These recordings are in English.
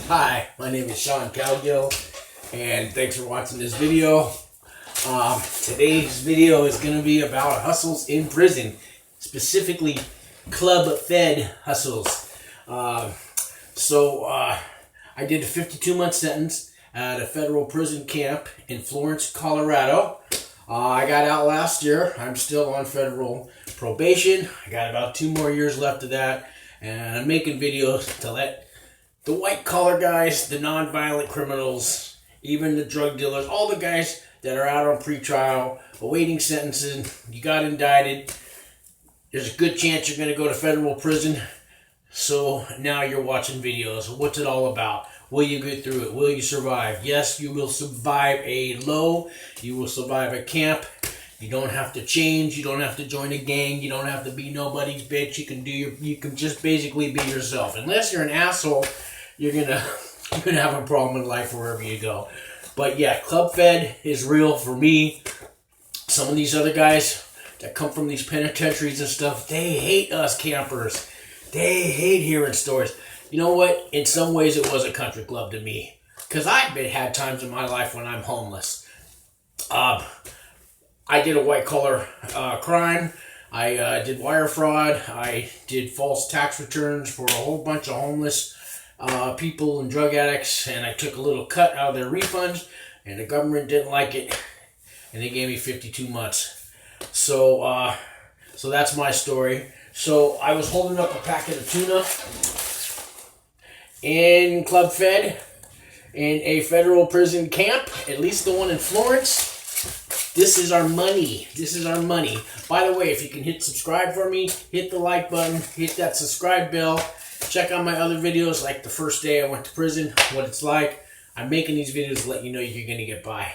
Hi, my name is Sean Calgill, and thanks for watching this video. Today's video is going to be about hustles in prison, specifically club-fed hustles. I did a 52-month sentence at a federal prison camp in Florence, Colorado. I got out last year. I'm still on federal probation. I got about 2 more years left of that, and I'm making videos to let the white-collar guys, the non-violent criminals, even the drug dealers, all the guys that are out on pretrial, awaiting sentencing, you got indicted, there's a good chance you're going to go to federal prison. So now you're watching videos. What's it all about? Will you get through it? Will you survive? Yes, you will survive a low. You will survive a camp. You don't have to change. You don't have to join a gang. You don't have to be nobody's bitch. You can just basically be yourself. Unless you're an asshole, you're gonna have a problem in life wherever you go. But yeah, club fed is real for me. Some of these other guys that come from these penitentiaries and stuff, they hate us campers. They hate hearing stories. You know what? In some ways, it was a country club to me. Because I've had times in my life when I'm homeless. I did a white-collar crime. I did wire fraud. I did false tax returns for a whole bunch of homeless people and drug addicts. And I took a little cut out of their refunds. And the government didn't like it. And they gave me 52 months. So that's my story. So I was holding up a packet of tuna in Club Fed in a federal prison camp, at least the one in Florence. This is our money. This is our money. By the way, if you can hit subscribe for me, hit the like button, hit that subscribe bell. Check out my other videos like the first day I went to prison, what it's like. I'm making these videos to let you know you're going to get by.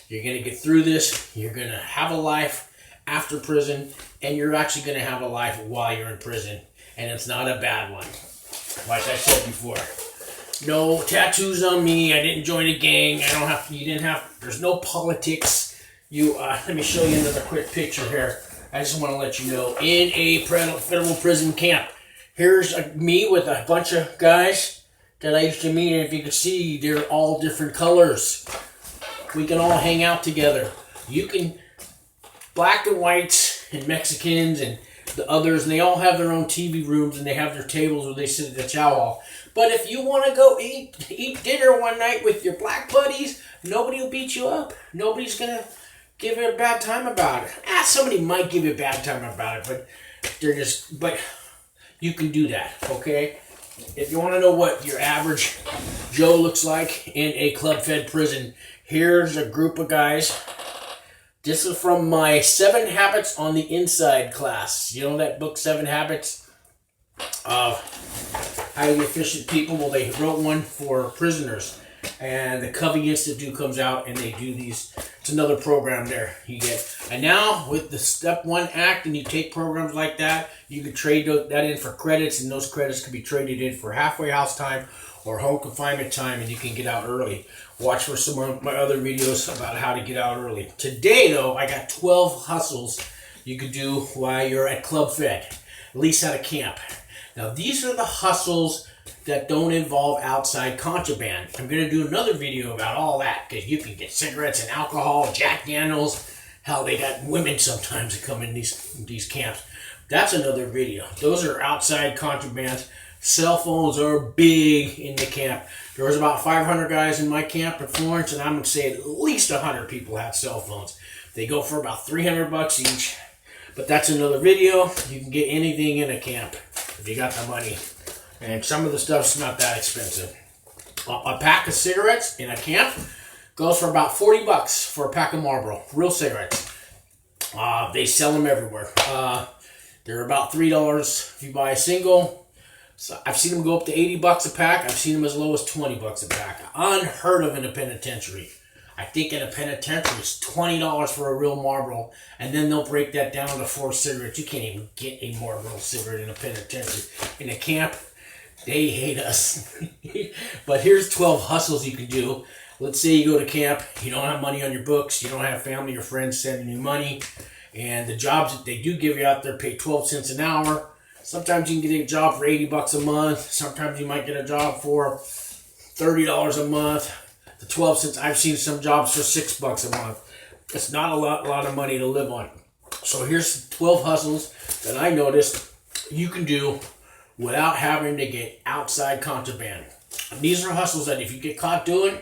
You're going to get through this. You're going to have a life after prison, and you're actually going to have a life while you're in prison. And it's not a bad one. Like I said before. No tattoos on me. I didn't join a gang. There's no politics. Let me show you another quick picture here. I just want to let you know, in a federal prison camp, here's me with a bunch of guys that I used to meet, and if you can see, they're all different colors. We can all hang out together. You can, black and whites and Mexicans and the others, and they all have their own TV rooms, and they have their tables where they sit at the chow hall. But if you want to go eat dinner one night with your black buddies, nobody will beat you up. Nobody's going to give you a bad time about it. Somebody might give you a bad time about it, but you can do that, okay? If you want to know what your average Joe looks like in a club-fed prison, here's a group of guys. This is from my 7 Habits on the Inside class. You know that book, 7 Habits of Highly Efficient People? Well, they wrote one for prisoners. And the Covey Institute comes out and they do these. It's another program there you get. And now with the Step 1 Act, and you take programs like that, you can trade that in for credits, and those credits can be traded in for halfway house time or home confinement time, and you can get out early. Watch for some of my other videos about how to get out early. Today, though, I got 12 hustles you could do while you're at Club Fed, at least at a camp. Now, these are the hustles that don't involve outside contraband. I'm going to do another video about all that, because you can get cigarettes and alcohol, Jack Daniels. Hell, they got women sometimes that come in these camps. That's another video. Those are outside contrabands. Cell phones are big in the camp. There was about 500 guys in my camp in Florence, and I'm going to say at least 100 people had cell phones. They go for about $300 each. But that's another video. You can get anything in a camp if you got the money. And some of the stuff's not that expensive. A pack of cigarettes in a camp goes for about $40 for a pack of Marlboro. Real cigarettes. They sell them everywhere. They're about $3 if you buy a single. So I've seen them go up to $80 a pack. I've seen them as low as $20 a pack. Unheard of in a penitentiary. I think in a penitentiary it's $20 for a real Marlboro, and then they'll break that down to 4 cigarettes. You can't even get a Marlboro cigarette in a penitentiary. In a camp, they hate us. But here's 12 hustles you can do. Let's say you go to camp, you don't have money on your books, you don't have family or friends sending you money, and the jobs that they do give you out there pay 12 cents an hour. Sometimes you can get a job for $80 a month. Sometimes you might get a job for $30 a month to 12 cents. I've seen some jobs for $6 a month. It's not a lot of money to live on. So here's 12 hustles that I noticed you can do without having to get outside contraband. And these are hustles that if you get caught doing,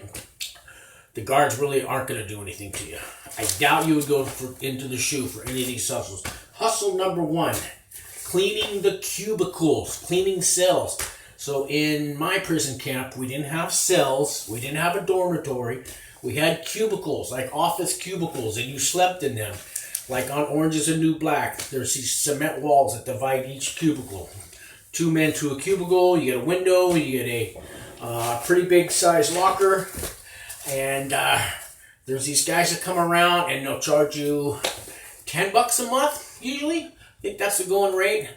the guards really aren't going to do anything to you. I doubt you would go into the shoe for any of these hustles. Hustle number 1, cleaning the cubicles, cleaning cells. So in my prison camp, we didn't have cells, we didn't have a dormitory. We had cubicles, like office cubicles, and you slept in them. Like on Orange is the New Black, there's these cement walls that divide each cubicle. 2 men to a cubicle, you get a window, you get a pretty big size locker, and there's these guys that come around and they'll charge you $10 a month, usually. I think that's the going rate.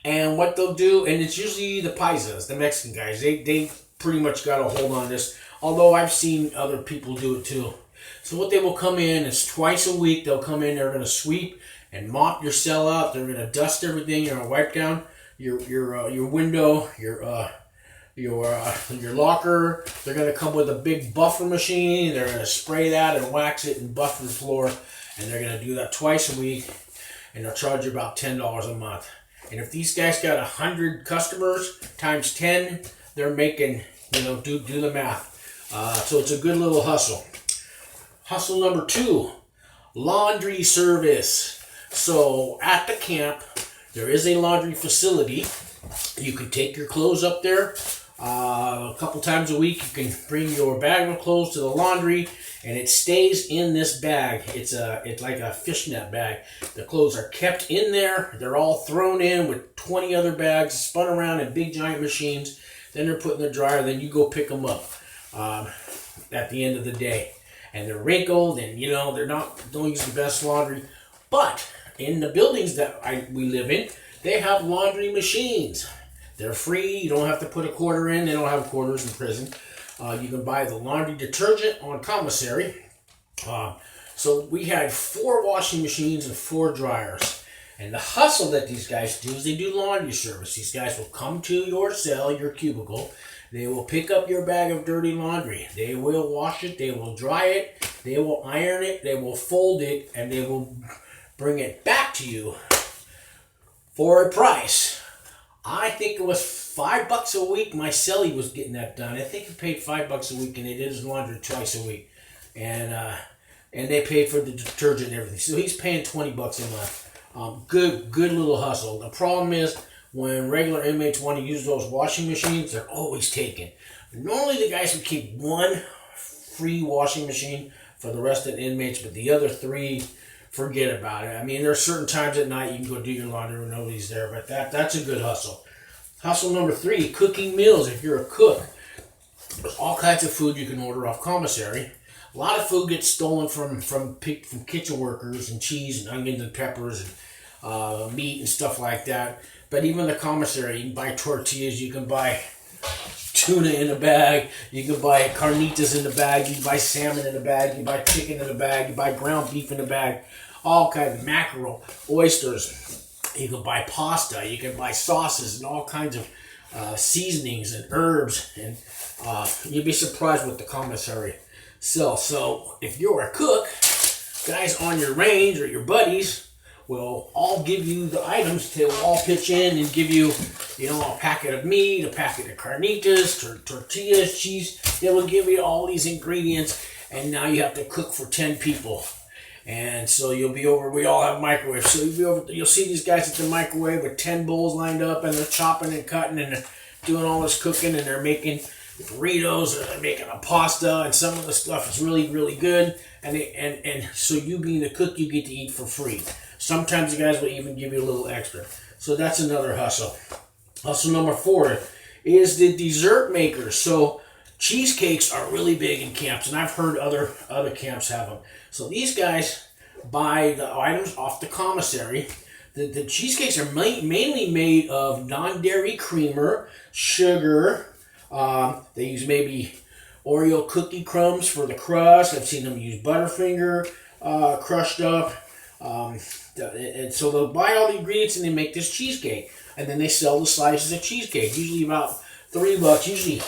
And what they'll do, and it's usually the paisas, the Mexican guys, they pretty much got a hold on this, although I've seen other people do it too. So what they will come in is twice a week, they'll come in, they're going to sweep and mop your cell up, they're going to dust everything, you're going to wipe down your window, your locker. They're going to come with a big buffer machine, they're going to spray that and wax it and buffer the floor, and they're going to do that twice a week, and they'll charge you about $10 a month. And if these guys got 100 customers times 10, they're making, do the math. So it's a good little hustle. Hustle number 2, laundry service. So at the camp, there is a laundry facility. You can take your clothes up there. A couple times a week, you can bring your bag of clothes to the laundry, and it stays in this bag. It's like a fishnet bag. The clothes are kept in there. They're all thrown in with 20 other bags, spun around in big giant machines. Then they're put in the dryer. Then you go pick them up at the end of the day. And they're wrinkled, and don't use the best laundry. But in the buildings that we live in, they have laundry machines. They're free. You don't have to put a quarter in. They don't have quarters in prison. You can buy the laundry detergent on commissary. So we had 4 washing machines and 4 dryers. And the hustle that these guys do is they do laundry service. These guys will come to your cell, your cubicle. They will pick up your bag of dirty laundry. They will wash it. They will dry it. They will iron it. They will fold it. And they will bring it back to you for a price. I think it was $5 a week. My cellie was getting that done. I think he paid $5 a week, and they did his laundry twice a week, and they paid for the detergent and everything. So he's paying $20 a month. Good little hustle. The problem is when regular inmates want to use those washing machines, they're always taken. Normally the guys would keep 1 free washing machine for the rest of the inmates, but the other 3, forget about it. I mean, there are certain times at night you can go do your laundry when nobody's there, but that's a good hustle. Hustle number 3, cooking meals. If you're a cook, there's all kinds of food you can order off commissary. A lot of food gets stolen from kitchen workers, and cheese and onions and peppers and meat and stuff like that. But even the commissary, you can buy tortillas, you can buy tuna in a bag, you can buy carnitas in the bag, you can buy salmon in a bag, you can buy chicken in a bag, you buy ground beef in a bag, all kinds of mackerel, oysters. You can buy pasta, you can buy sauces and all kinds of seasonings and herbs, and you'd be surprised what the commissary sells. So if you're a cook, guys on your range or your buddies will all give you the items. They'll all pitch in and give you, a packet of meat, a packet of carnitas, tortillas, cheese. They will give you all these ingredients, and now you have to cook for 10 people. And so you'll be over, we all have microwaves, so you'll see these guys at the microwave with 10 bowls lined up, and they're chopping and cutting, and they're doing all this cooking, and they're making burritos, or they're making a pasta, and some of the stuff is really, really good. And so you being the cook, you get to eat for free. Sometimes the guys will even give you a little extra. So that's another hustle. Hustle number 4 is the dessert makers. So cheesecakes are really big in camps, and I've heard other camps have them. So these guys buy the items off the commissary. The cheesecakes are mainly made of non-dairy creamer, sugar. They use maybe Oreo cookie crumbs for the crust. I've seen them use Butterfinger crushed up. And so they'll buy all the ingredients and they make this cheesecake. And then they sell the slices of cheesecake, usually about $3. Usually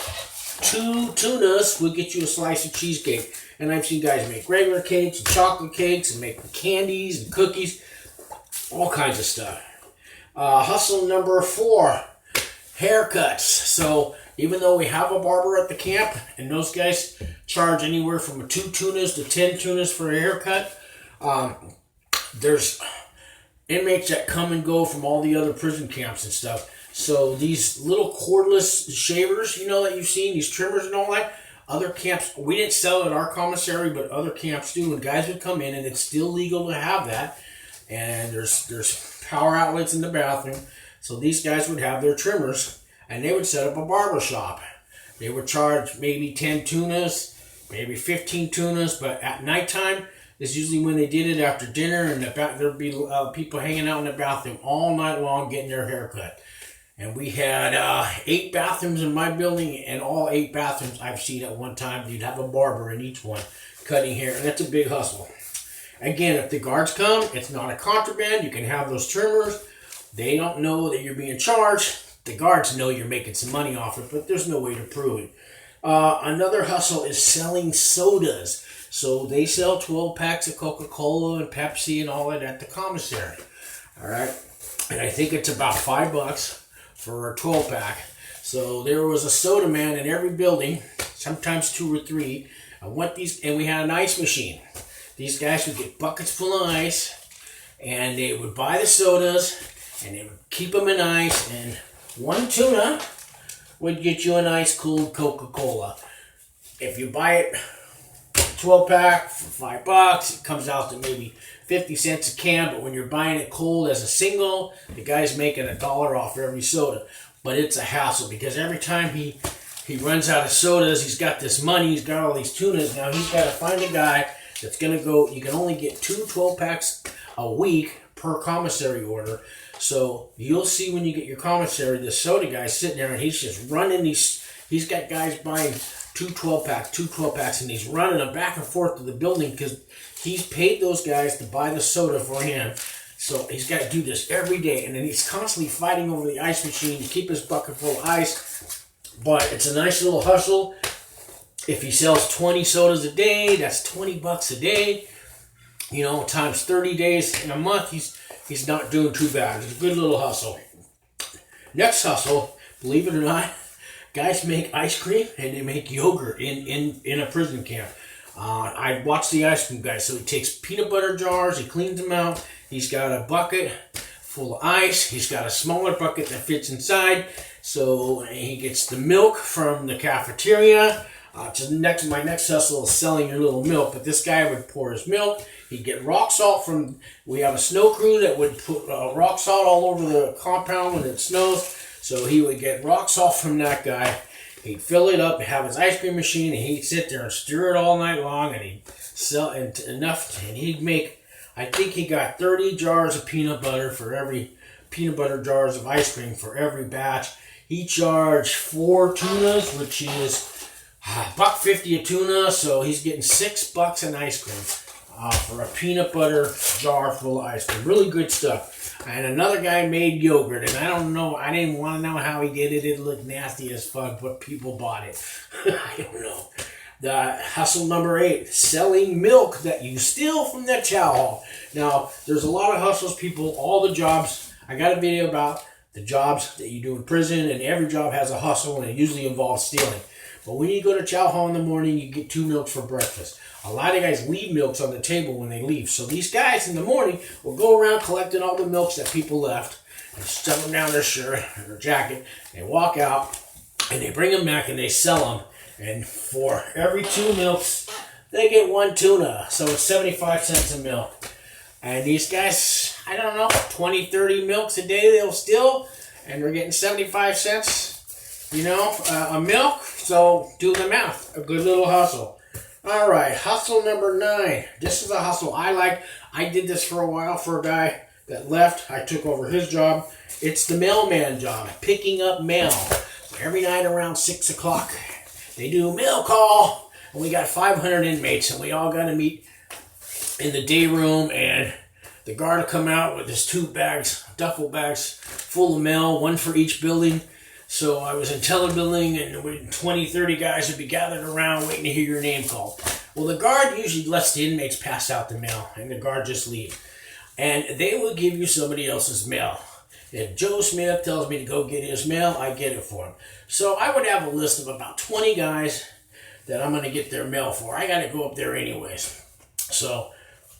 2 tunas will get you a slice of cheesecake. And I've seen guys make regular cakes and chocolate cakes and make candies and cookies, all kinds of stuff. Hustle number 4, haircuts. So even though we have a barber at the camp, and those guys charge anywhere from 2 tunas to 10 tunas for a haircut, there's inmates that come and go from all the other prison camps and stuff. So these little cordless shavers, you know, that you've seen, these trimmers and all that, other camps, we didn't sell it at our commissary, but other camps do, and guys would come in, and it's still legal to have that. And there's power outlets in the bathroom. So these guys would have their trimmers, and they would set up a barber shop. They would charge maybe 10 tunas, maybe 15 tunas, but at nighttime is usually when they did it after dinner, and there'd be people hanging out in the bathroom all night long getting their hair cut. And we had 8 bathrooms in my building, and all 8 bathrooms I've seen at one time, you'd have a barber in each one cutting hair, and that's a big hustle. Again, if the guards come, it's not a contraband. You can have those trimmers. They don't know that you're being charged. The guards know you're making some money off it, but there's no way to prove it. Another hustle is selling sodas. So they sell 12 packs of Coca-Cola and Pepsi and all that at the commissary. All right, and I think it's about $5 for a 12 pack. So there was a soda man in every building, sometimes 2 or 3. And we had an ice machine. These guys would get buckets full of ice, and they would buy the sodas, and they would keep them in ice, and 1 tuna would get you an ice cold Coca-Cola. If you buy it 12 pack for $5, it comes out to maybe 50 cents a can, but when you're buying it cold as a single, the guy's making $1 off every soda. But it's a hassle, because every time he runs out of sodas, he's got this money, he's got all these tunas. Now he's got to find a guy that's going to go. You can only get 2 12 packs a week per commissary order. So you'll see when you get your commissary, the soda guy sitting there, and he's just running these. He's got guys buying 2 12 packs, and he's running them back and forth to the building because he's paid those guys to buy the soda for him. So he's got to do this every day, and then he's constantly fighting over the ice machine to keep his bucket full of ice. But it's a nice little hustle. If he sells 20 sodas a day, that's $20 a day. You know, times 30 days in a month, he's not doing too bad. It's a good little hustle. Next hustle, believe it or not, guys make ice cream and they make yogurt in a prison camp. I watched the ice cream guy. So he takes peanut butter jars, he cleans them out. He's got a bucket full of ice. He's got a smaller bucket that fits inside. So he gets the milk from the cafeteria. My next hustle is selling your little milk. But this guy would pour his milk. He'd get rock salt from, we have a snow crew that would put rock salt all over the compound when it snows. So he would get rock salt from that guy. He'd fill it up, have his ice cream machine, and he'd sit there and stir it all night long, and he'd sell enough, and he'd make, I think he got 30 jars of peanut butter for every, peanut butter jars of ice cream for every batch. He charged 4 tunas, which is $1.50 a tuna, so he's getting $6 an ice cream for a peanut butter jar full of ice cream. Really good stuff. And another guy made yogurt, and I don't know, I didn't want to know how he did it. It looked nasty as fuck, but people bought it. I don't know. The hustle number 8, selling milk that you steal from the chow hall. Now, there's a lot of hustles, people, all the jobs. I got a video about the jobs that you do in prison, and every job has a hustle, and it usually involves stealing. But when you go to chow hall in the morning, you get 2 milks for breakfast. A lot of guys leave milks on the table when they leave. So these guys in the morning will go around collecting all the milks that people left and stuff them down their shirt or their jacket. They walk out and they bring them back and they sell them. And for every 2 milks, they get 1 tuna. So it's 75 cents a milk. And these guys, I don't know, 20, 30 milks a day they'll steal. And they're getting 75 cents, you know, a milk. So do the math. A good little hustle. All right, hustle number 9. This is a hustle I like. I did this for a while for a guy that left. I took over his job. It's the mailman job, picking up mail. So every night around 6 o'clock, they do mail call. And we got 500 inmates, and we all got to meet in the day room. And the guard will come out with his 2 bags, duffel bags full of mail, 1 for each building. So I was in teller building, and 20, 30 guys would be gathered around waiting to hear your name called. Well, the guard usually lets the inmates pass out the mail, and the guard just leave. And they will give you somebody else's mail. If Joe Smith tells me to go get his mail, I get it for him. So I would have a list of about 20 guys that I'm going to get their mail for. I got to go up there anyways. So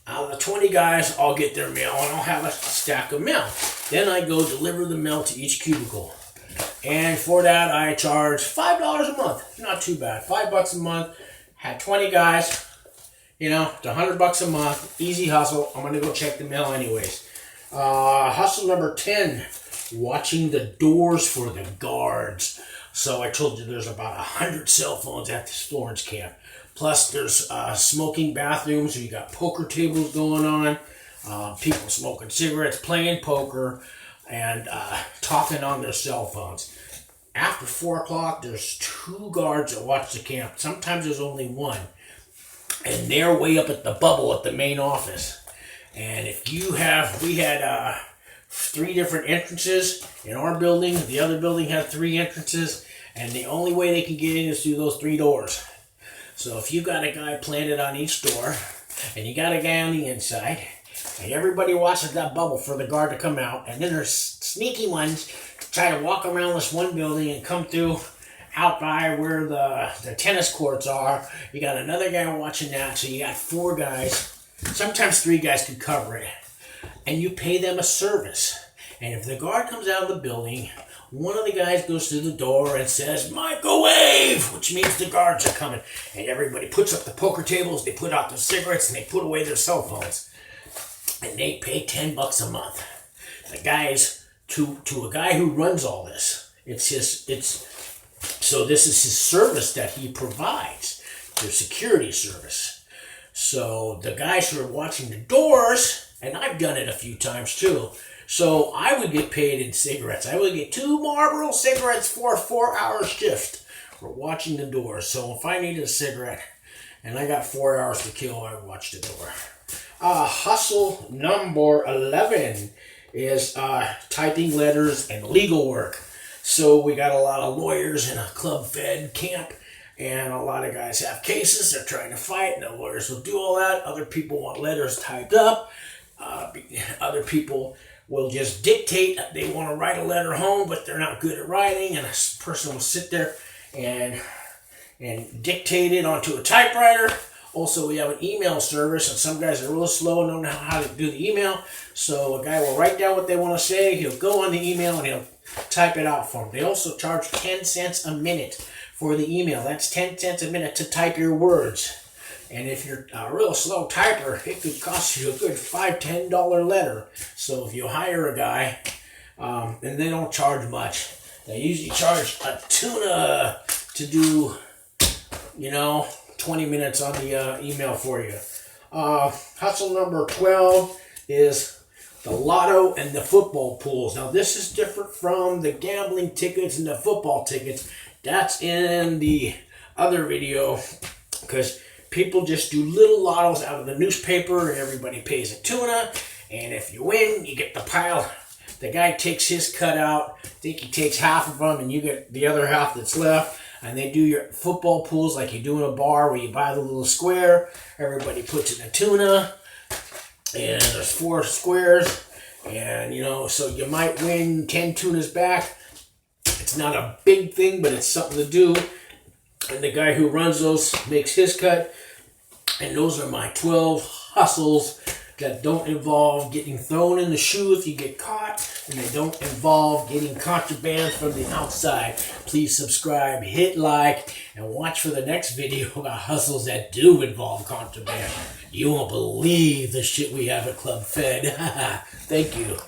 out of the 20 guys, I'll get their mail, and I'll have a stack of mail. Then I go deliver the mail to each cubicle. And for that, I charge $5 a month. Not too bad. $5 a month. Had 20 guys. You know, it's $100 a month. Easy hustle. I'm going to go check the mail anyways. Hustle number 10. Watching the doors for the guards. So I told you there's about 100 cell phones at this Florence camp. Plus there's smoking bathrooms. So you got poker tables going on. People smoking cigarettes, playing poker, and talking on their cell phones. After 4 o'clock, there's 2 guards that watch the camp. Sometimes there's only 1. And they're way up at the bubble at the main office. And if you have, we had 3 different entrances in our building. The other building had 3 entrances. And the only way they can get in is through those 3 doors. So if you got a guy planted on each door, and you got a guy on the inside, and everybody watches that bubble for the guard to come out, and then there's sneaky ones try to walk around this one building and come through out by where the tennis courts are. You got another guy watching that, so you got 4 guys. Sometimes 3 guys could cover it. And you pay them a service. And if the guard comes out of the building, one of the guys goes through the door and says, "Microwave," which means the guards are coming. And everybody puts up the poker tables, they put out the cigarettes, and they put away their cell phones. And they pay $10 a month. The guys, to a guy who runs all this, so this is his service that he provides, their security service. So the guys who are watching the doors, and I've done it a few times too, so I would get paid in cigarettes. I would get 2 Marlboro cigarettes for a 4-hour shift for watching the doors. So if I needed a cigarette and I got 4 hours to kill, I would watch the door. Hustle number 11 is typing letters and legal work. So we got a lot of lawyers in a club fed camp, and a lot of guys have cases they're trying to fight, and the lawyers will do all that. Other people want letters typed up. Other people will just dictate. They want to write a letter home, but they're not good at writing, and a person will sit there and dictate it onto a typewriter. Also, we have an email service, and some guys are real slow and don't know how to do the email. So a guy will write down what they want to say. He'll go on the email, and he'll type it out for them. They also charge 10 cents a minute for the email. That's 10 cents a minute to type your words. And if you're a real slow typer, it could cost you a good $5, $10 letter. So if you hire a guy, and they don't charge much. They usually charge a tuna to do, 20 minutes on the email for you. Hustle number 12 is the lotto and the football pools. Now this is different from the gambling tickets and the football tickets. That's in the other video, because people just do little lottos out of the newspaper and everybody pays a tuna. And if you win, you get the pile. The guy takes his cut out. I think he takes half of them and you get the other half that's left. And they do your football pools like you do in a bar where you buy the little square. Everybody puts in a tuna. And there's 4 squares. And, so you might win 10 tunas back. It's not a big thing, but it's something to do. And the guy who runs those makes his cut. And those are my 12 hustles that don't involve getting thrown in the shoe if you get caught, and they don't involve getting contraband from the outside. Please subscribe, hit like, and watch for the next video about hustles that do involve contraband. You won't believe the shit we have at Club Fed. Thank you.